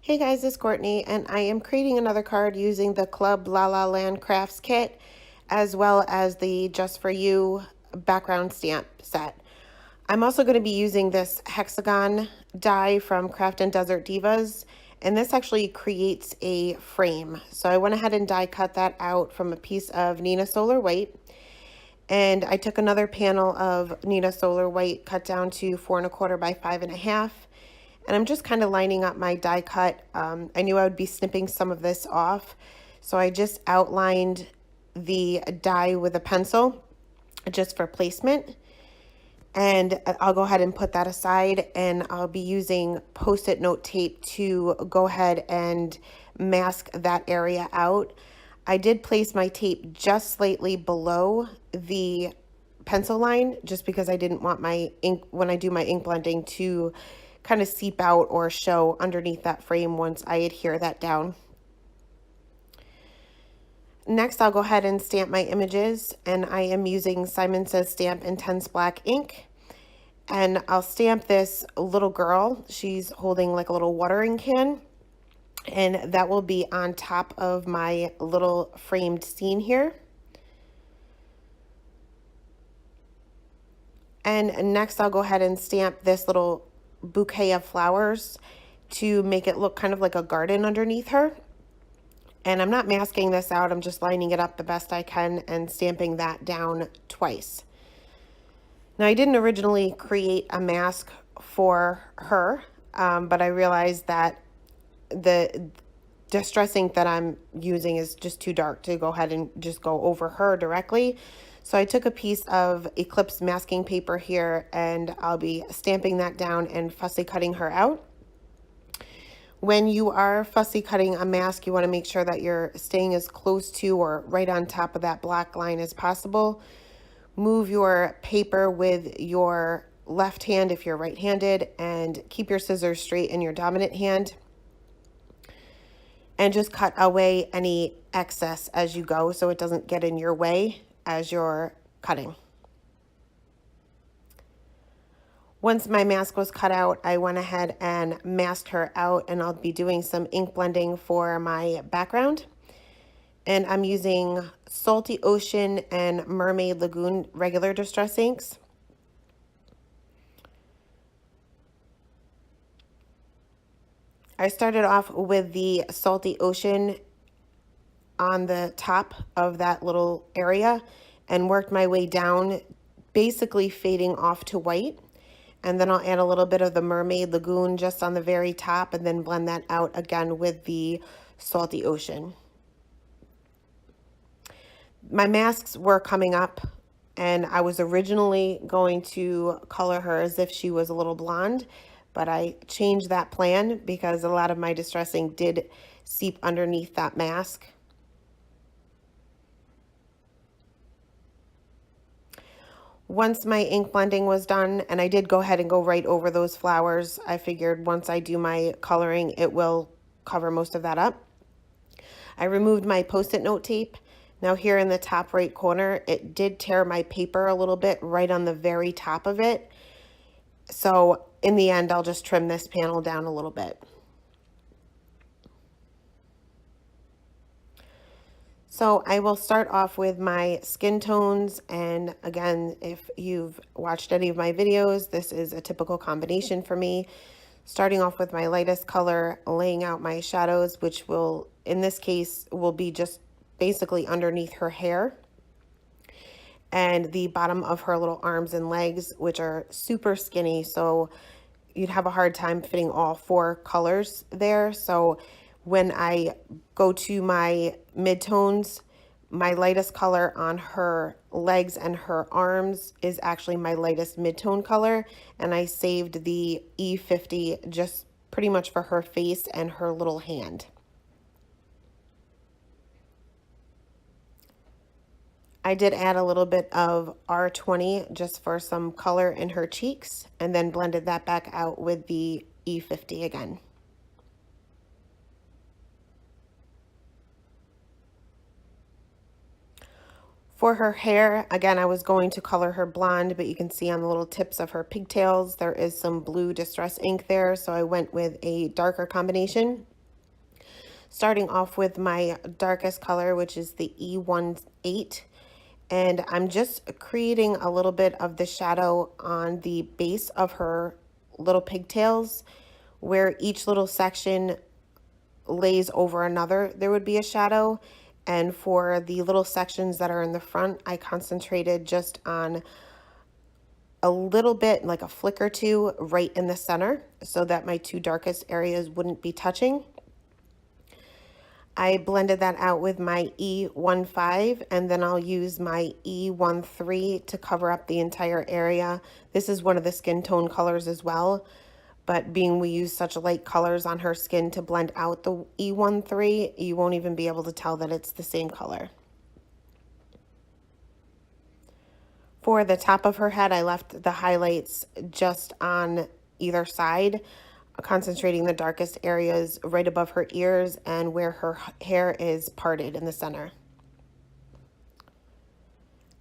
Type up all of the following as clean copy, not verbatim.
Hey guys, it's Courtney, and I am creating another card using the Club La La Land Crafts Kit, as well as the Just For You background stamp set. I'm also going to be using this hexagon die from Craft and Desert Divas, and this actually creates a frame. So I went ahead and die cut that out from a piece of Nina Solar White, and I took another panel of Nina Solar White cut down to 4 1/4 by 5 1/2. And I'm just kind of lining up my die cut. I knew I would be snipping some of this off, so I just outlined the die with a pencil just for placement. And I'll go ahead and put that aside, and I'll be using Post-it note tape to go ahead and mask that area out. I did place my tape just slightly below the pencil line just because I didn't want my ink, when I do my ink blending, to kind of seep out or show underneath that frame once I adhere that down. Next, I'll go ahead and stamp my images, and I am using Simon Says Stamp Intense Black ink. And I'll stamp this little girl. She's holding like a little watering can, and that will be on top of my little framed scene here. And next, I'll go ahead and stamp this little bouquet of flowers to make it look kind of like a garden underneath her. And I'm not masking this out, I'm just lining it up the best I can and stamping that down twice. Now, I didn't originally create a mask for her, but I realized that the distress ink that I'm using is just too dark to go ahead and just go over her directly. So I took a piece of Eclipse masking paper here, and I'll be stamping that down and fussy cutting her out. When you are fussy cutting a mask, you want to make sure that you're staying as close to or right on top of that black line as possible. Move your paper with your left hand if you're right-handed, and keep your scissors straight in your dominant hand. And just cut away any excess as you go so it doesn't get in your way as you're cutting. Once my mask was cut out, I went ahead and masked her out, and I'll be doing some ink blending for my background. And I'm using Salty Ocean and Mermaid Lagoon regular distress inks. I started off with the Salty Ocean on the top of that little area and worked my way down, basically fading off to white. And then I'll add a little bit of the Mermaid Lagoon just on the very top, and then blend that out again with the Salty Ocean. My masks were coming up, and I was originally going to color her as if she was a little blonde, but I changed that plan because a lot of my distress ink did seep underneath that mask. Once my ink blending was done, and I did go ahead and go right over those flowers, I figured once I do my coloring, it will cover most of that up. I removed my Post-it note tape. Now here in the top right corner, it did tear my paper a little bit right on the very top of it. So in the end, I'll just trim this panel down a little bit. So I will start off with my skin tones, and again, if you've watched any of my videos, this is a typical combination for me. Starting off with my lightest color, laying out my shadows, which will, in this case, will be just basically underneath her hair and the bottom of her little arms and legs, which are super skinny, so you'd have a hard time fitting all 4 colors there. So when I go to my midtones, my lightest color on her legs and her arms is actually my lightest midtone color, and I saved the E50 just pretty much for her face and her little hand. I did add a little bit of R20 just for some color in her cheeks, and then blended that back out with the E50 again. For her hair, again, I was going to color her blonde, but you can see on the little tips of her pigtails, there is some blue distress ink there, so I went with a darker combination. starting off with my darkest color, which is the E18. And I'm just creating a little bit of the shadow on the base of her little pigtails, where each little section lays over another, there would be a shadow. And for the little sections that are in the front, I concentrated just on a little bit, like a flick or two, right in the center so that my two darkest areas wouldn't be touching. I blended that out with my E15, and then I'll use my E13 to cover up the entire area. This is one of the skin tone colors as well, but being we use such light colors on her skin to blend out the E13, you won't even be able to tell that it's the same color. For the top of her head, I left the highlights just on either side, concentrating the darkest areas right above her ears and where her hair is parted in the center.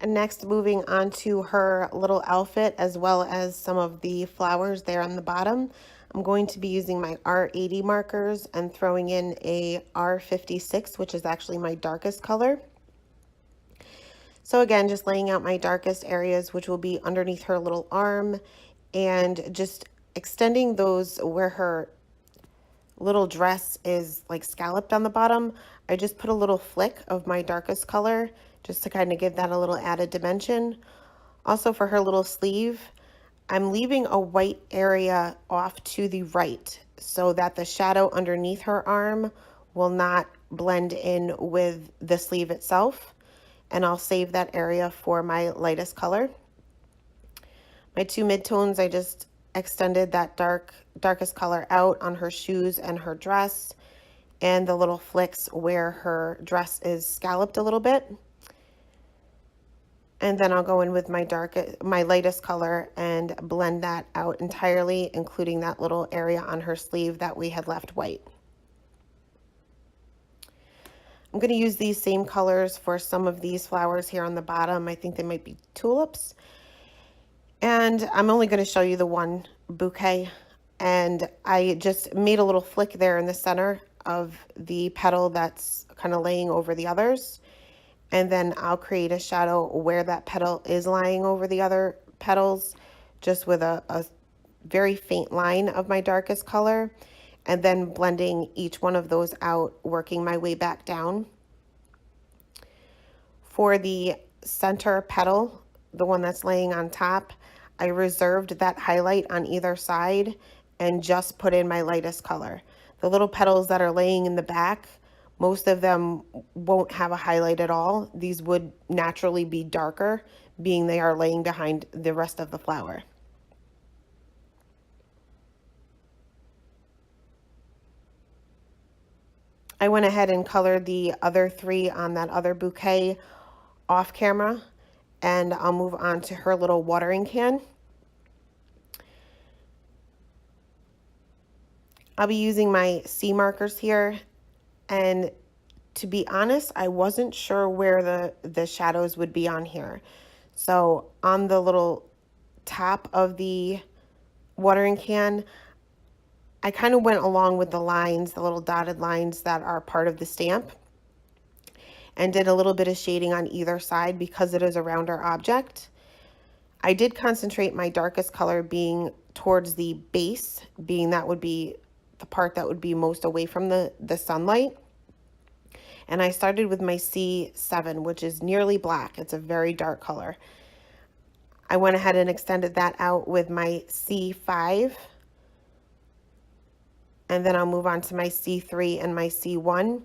And next, moving on to her little outfit as well as some of the flowers there on the bottom, I'm going to be using my R80 markers and throwing in a R56, which is actually my darkest color. So again, just laying out my darkest areas, which will be underneath her little arm, and just extending those where her little dress is like scalloped on the bottom. I just put a little flick of my darkest color just to kind of give that a little added dimension. Also for her little sleeve, I'm leaving a white area off to the right so that the shadow underneath her arm will not blend in with the sleeve itself. And I'll save that area for my lightest color. My two midtones, I just extended that darkest color out on her shoes and her dress, and the little flicks where her dress is scalloped a little bit. And then I'll go in with my lightest color and blend that out entirely, including that little area on her sleeve that we had left white. I'm going to use these same colors for some of these flowers here on the bottom. I think they might be tulips. And I'm only going to show you the one bouquet. And I just made a little flick there in the center of the petal that's kind of laying over the others. And then I'll create a shadow where that petal is lying over the other petals, just with a very faint line of my darkest color, and then blending each one of those out, working my way back down. For the center petal, the one that's laying on top, I reserved that highlight on either side and just put in my lightest color. The little petals that are laying in the back, most of them won't have a highlight at all. These would naturally be darker, being they are laying behind the rest of the flower. I went ahead and colored the other three on that other bouquet off camera, and I'll move on to her little watering can. I'll be using my C markers here, and to be honest, I wasn't sure where the shadows would be on here. So on the little top of the watering can, I kind of went along with the lines, the little dotted lines that are part of the stamp, and did a little bit of shading on either side because it is a rounder object. I did concentrate my darkest color being towards the base, being that would be the part that would be most away from the sunlight. And I started with my C7, which is nearly black. It's a very dark color. I went ahead and extended that out with my C5. And then I'll move on to my C3 and my C1.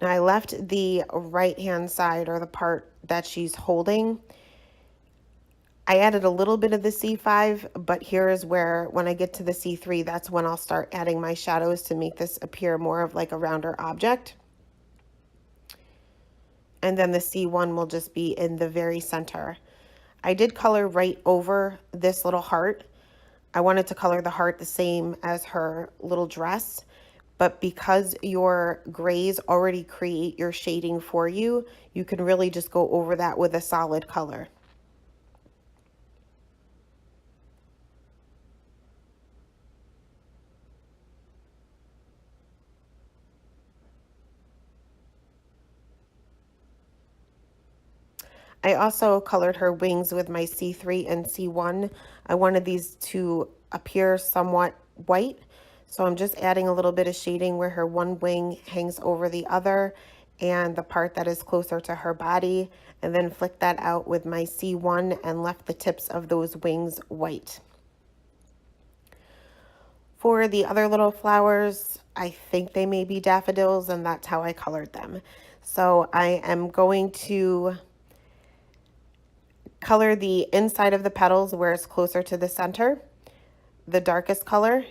Now I left the right-hand side, or the part that she's holding. I added a little bit of the C5, but here is where, when I get to the C3, that's when I'll start adding my shadows to make this appear more of like a rounder object. And then the C1 will just be in the very center. I did color right over this little heart. I wanted to color the heart the same as her little dress, but because your grays already create your shading for you, you can really just go over that with a solid color. I also colored her wings with my C3 and C1. I wanted these to appear somewhat white, so I'm just adding a little bit of shading where her one wing hangs over the other and the part that is closer to her body, and then flicked that out with my C1 and left the tips of those wings white. For the other little flowers, I think they may be daffodils, and that's how I colored them. So I am going to color the inside of the petals where it's closer to the center, the darkest color,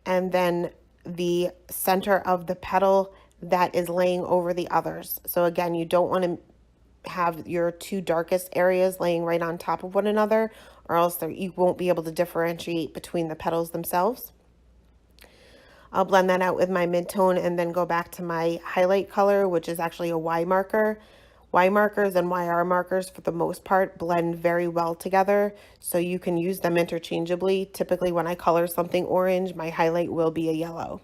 and then the center of the petal that is laying over the others. So again, you don't want to have your two darkest areas laying right on top of one another, or else you won't be able to differentiate between the petals themselves. I'll blend that out with my mid-tone and then go back to my highlight color, which is actually a Y marker. Y markers and YR markers, for the most part, blend very well together, so you can use them interchangeably. Typically, when I color something orange, my highlight will be a yellow.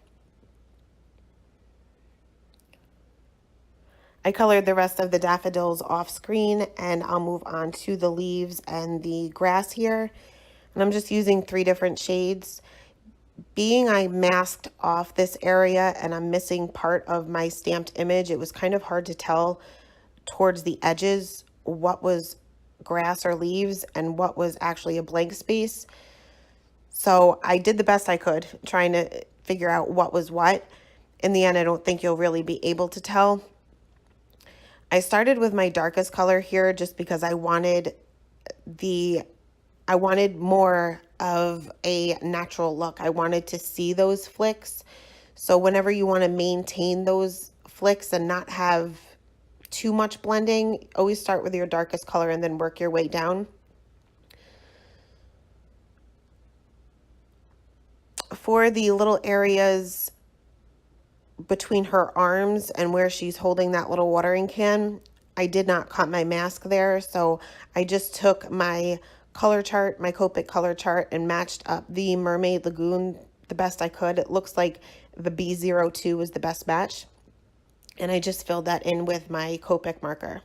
I colored the rest of the daffodils off screen, and I'll move on to the leaves and the grass here. And I'm just using 3 different shades. Being I masked off this area and I'm missing part of my stamped image, it was kind of hard to tell towards the edges what was grass or leaves and what was actually a blank space. So I did the best I could trying to figure out what was what. In the end, I don't think you'll really be able to tell. I started with my darkest color here just because I wanted more of a natural look. I wanted to see those flicks. So whenever you want to maintain those flicks and not have too much blending, always start with your darkest color and then work your way down. For the little areas between her arms and where she's holding that little watering can, I did not cut my mask there, so I just took my color chart, my Copic color chart, and matched up the Mermaid Lagoon the best I could. It looks like the B02 was the best match, and I just filled that in with my Copic marker.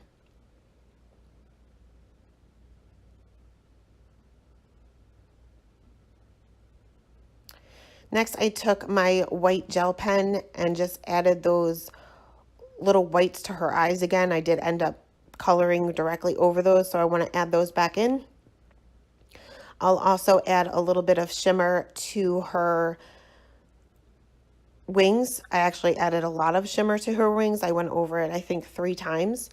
Next, I took my white gel pen and just added those little whites to her eyes again. I did end up coloring directly over those, so I want to add those back in. I'll also add a little bit of shimmer to her wings. I actually added a lot of shimmer to her wings. I went over it, I think, 3 times.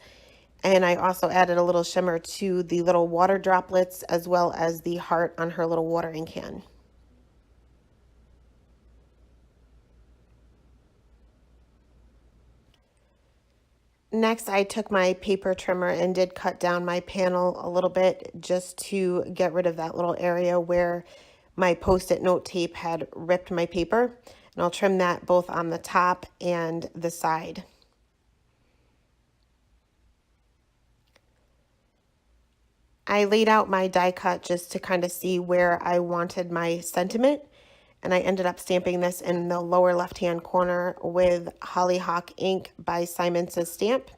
And I also added a little shimmer to the little water droplets as well as the heart on her little watering can. Next, I took my paper trimmer and did cut down my panel a little bit just to get rid of that little area where my Post-it note tape had ripped my paper. And I'll trim that both on the top and the side. I laid out my die cut just to kind of see where I wanted my sentiment. And I ended up stamping this in the lower left-hand corner with Hollyhock ink by Simon Says Stamp.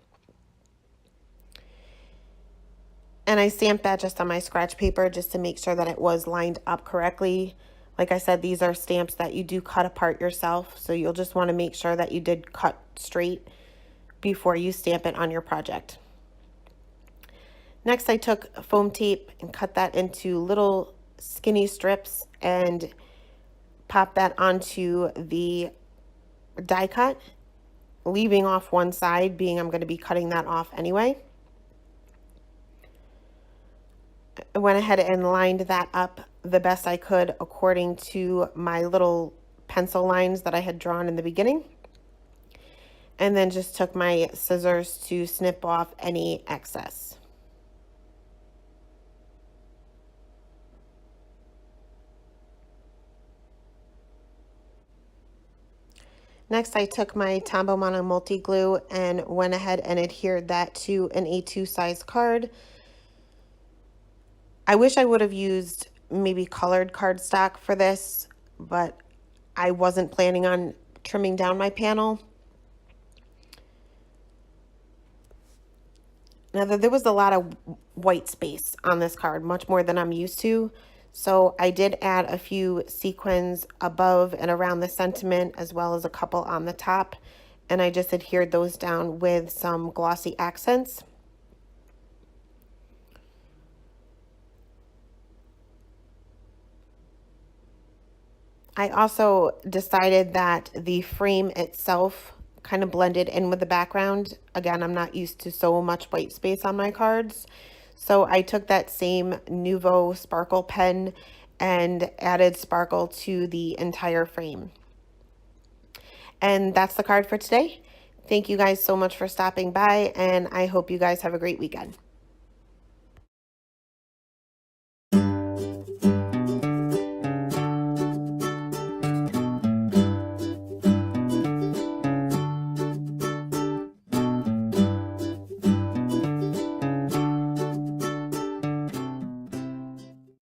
And I stamped that just on my scratch paper just to make sure that it was lined up correctly. Like I said, these are stamps that you do cut apart yourself, so you'll just want to make sure that you did cut straight before you stamp it on your project. Next, I took foam tape and cut that into little skinny strips and pop that onto the die cut, leaving off one side, being I'm going to be cutting that off anyway. I went ahead and lined that up the best I could according to my little pencil lines that I had drawn in the beginning. And then just took my scissors to snip off any excess. Next, I took my Tombow Mono Multi Glue and went ahead and adhered that to an A2 size card. I wish I would have used maybe colored cardstock for this, but I wasn't planning on trimming down my panel. Now, there was a lot of white space on this card, much more than I'm used to. So I did add a few sequins above and around the sentiment, as well as a couple on the top. And I just adhered those down with some glossy accents. I also decided that the frame itself kind of blended in with the background. Again, I'm not used to so much white space on my cards. So I took that same Nouveau sparkle pen and added sparkle to the entire frame. And that's the card for today. Thank you guys so much for stopping by, and I hope you guys have a great weekend.